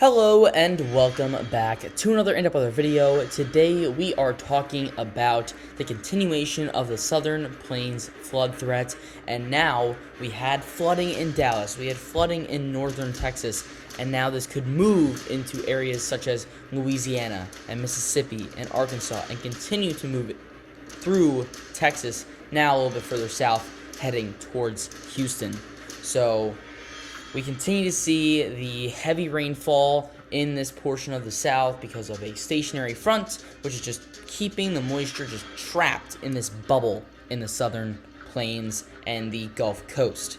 Hello and welcome back to another in-depth weather video. Today we are talking about the continuation of the Southern Plains flood threat, and now we had flooding in Dallas, we had flooding in northern Texas, and now this could move into areas such as Louisiana and Mississippi and Arkansas and continue to move through Texas, now a little bit further south, heading towards Houston. So we continue to see the heavy rainfall in this portion of the South because of a stationary front, which is just keeping the moisture just trapped in this bubble in the southern plains and the Gulf Coast.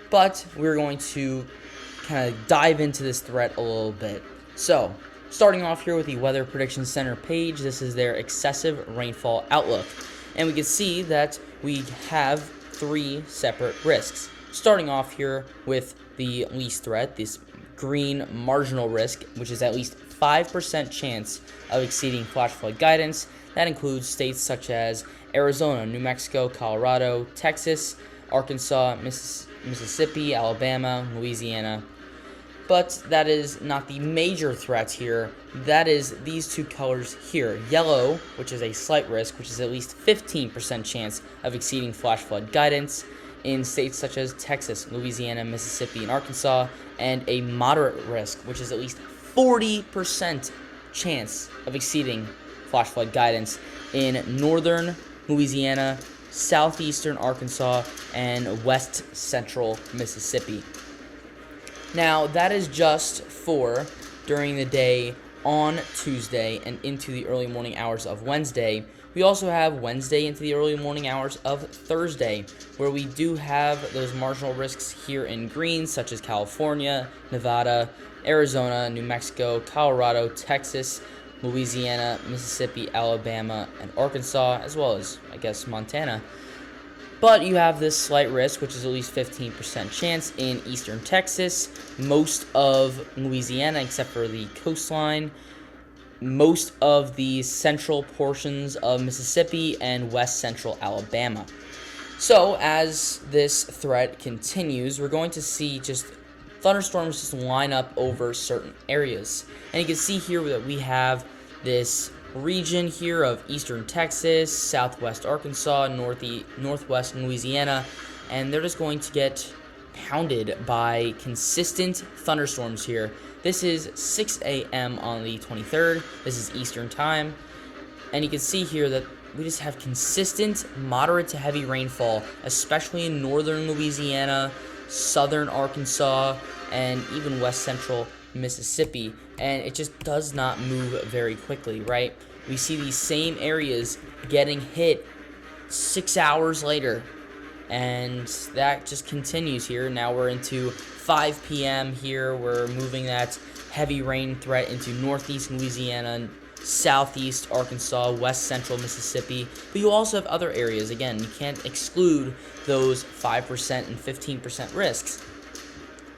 But we're going to kind of dive into this threat a little bit. So, starting off here with the Weather Prediction Center page, this is their excessive rainfall outlook. And we can see that we have three separate risks. Starting off here with the least threat, this green marginal risk, which is at least 5% chance of exceeding flash flood guidance. That includes states such as Arizona, New Mexico, Colorado, Texas, Arkansas, Mississippi, Alabama, Louisiana. But that is not the major threat here. That is these two colors here. Yellow, which is a slight risk, which is at least 15% chance of exceeding flash flood guidance in states such as Texas, Louisiana, Mississippi, and Arkansas, and a moderate risk, which is at least 40% chance of exceeding flash flood guidance in northern Louisiana, southeastern Arkansas, and west central Mississippi. Now, that is just for during the day on Tuesday and into the early morning hours of Wednesday. We also have Wednesday into the early morning hours of Thursday, where we do have those marginal risks here in green, such as California, Nevada, Arizona, New Mexico, Colorado, Texas, Louisiana, Mississippi, Alabama, and Arkansas, as well as, I guess, Montana. But you have this slight risk, which is at least 15% chance in eastern Texas, most of Louisiana except for the coastline, most of the central portions of Mississippi, and west central Alabama. So as this threat continues, we're going to see just thunderstorms just line up over certain areas. And you can see here that we have this region here of eastern Texas, southwest Arkansas, northwest Louisiana, and they're just going to get pounded by consistent thunderstorms here. This is 6 a.m. on the 23rd. This is Eastern Time. And you can see here that we just have consistent moderate to heavy rainfall, especially in northern Louisiana, southern Arkansas, and even west central Mississippi. And it just does not move very quickly, right? We see these same areas getting hit 6 hours later. And that just continues here. Now we're into 5 p.m. here. We're moving that heavy rain threat into northeast Louisiana, southeast Arkansas, west central Mississippi. But you also have other areas. Again, you can't exclude those 5% and 15% risks.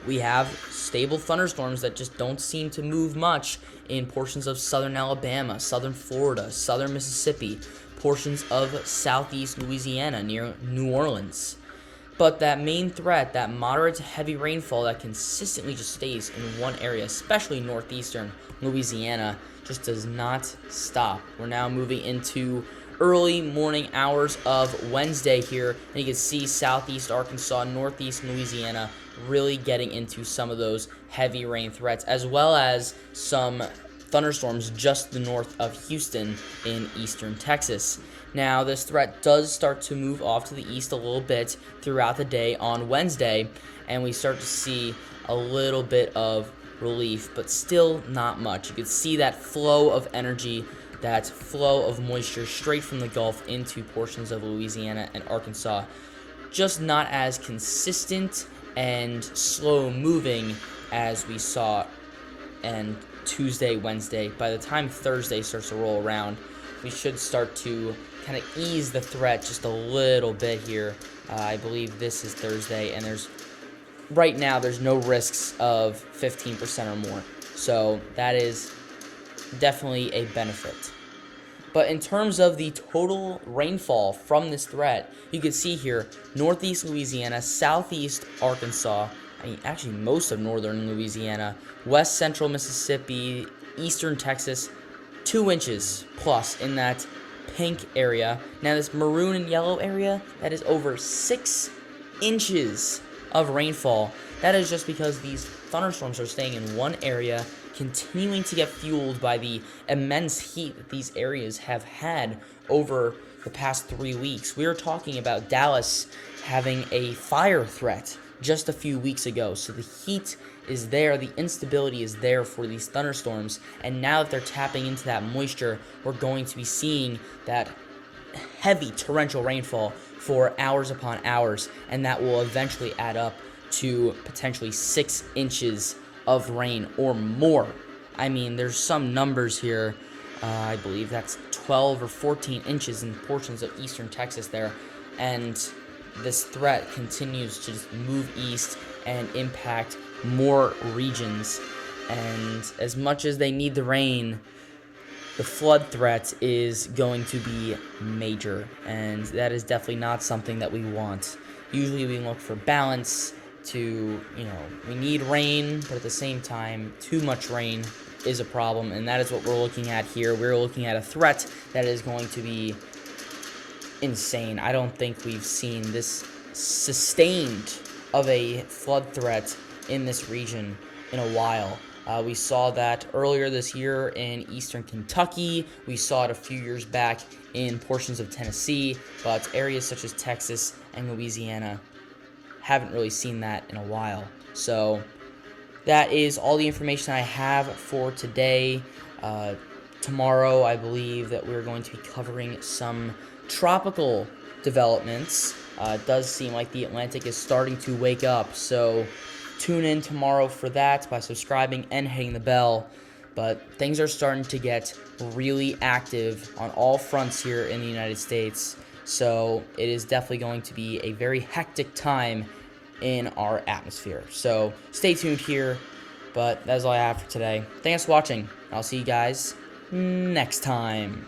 We have stable thunderstorms that just don't seem to move much in portions of southern Alabama, southern Florida, southern Mississippi, portions of southeast Louisiana near New Orleans. But that main threat, that moderate to heavy rainfall that consistently just stays in one area, especially northeastern Louisiana, just does not stop. We're now moving into early morning hours of Wednesday here, and you can see southeast Arkansas, northeast Louisiana really getting into some of those heavy rain threats, as well as some thunderstorms just the north of Houston in eastern Texas. Now, this threat does start to move off to the east a little bit throughout the day on Wednesday, and we start to see a little bit of relief, but still not much. You can see that flow of energy, that flow of moisture straight from the Gulf into portions of Louisiana and Arkansas, just not as consistent and slow moving as we saw and Tuesday, Wednesday. By the time Thursday starts to roll around, we should start to kind of ease the threat just a little bit here. I believe this is Thursday, and right now there's no risks of 15% or more. So that is definitely a benefit. But in terms of the total rainfall from this threat, you can see here northeast Louisiana, southeast Arkansas, actually most of northern Louisiana, west central Mississippi, eastern Texas, 2 inches plus in that pink area. Now this maroon and yellow area, that is over 6 inches of rainfall. That is just because these thunderstorms are staying in one area, continuing to get fueled by the immense heat that these areas have had over the past 3 weeks. We were talking about Dallas having a fire threat just a few weeks ago. So the heat is there, the instability is there for these thunderstorms, and now that they're tapping into that moisture, we're going to be seeing that heavy torrential rainfall for hours upon hours, and that will eventually add up to potentially 6 inches of rain or more. I mean, there's some numbers here. I believe that's 12 or 14 inches in portions of eastern Texas there, and this threat continues to just move east and impact more regions. And as much as they need the rain, the flood threat is going to be major, and that is definitely not something that we want. Usually we look for balance to, we need rain, but at the same time, too much rain is a problem, and that is what we're looking at here. We're looking at a threat that is going to be insane. I don't think we've seen this sustained of a flood threat in this region in a while. We saw that earlier this year in eastern Kentucky. We saw it a few years back in portions of Tennessee, but areas such as Texas and Louisiana haven't really seen that in a while. So that is all the information I have for today. Tomorrow, I believe that we're going to be covering some tropical developments. It does seem like the Atlantic is starting to wake up, so tune in tomorrow for that by subscribing and hitting the bell. But things are starting to get really active on all fronts here in the United States, so it is definitely going to be a very hectic time in our atmosphere. So stay tuned here, but that is all I have for today. Thanks for watching. I'll see you guys next time.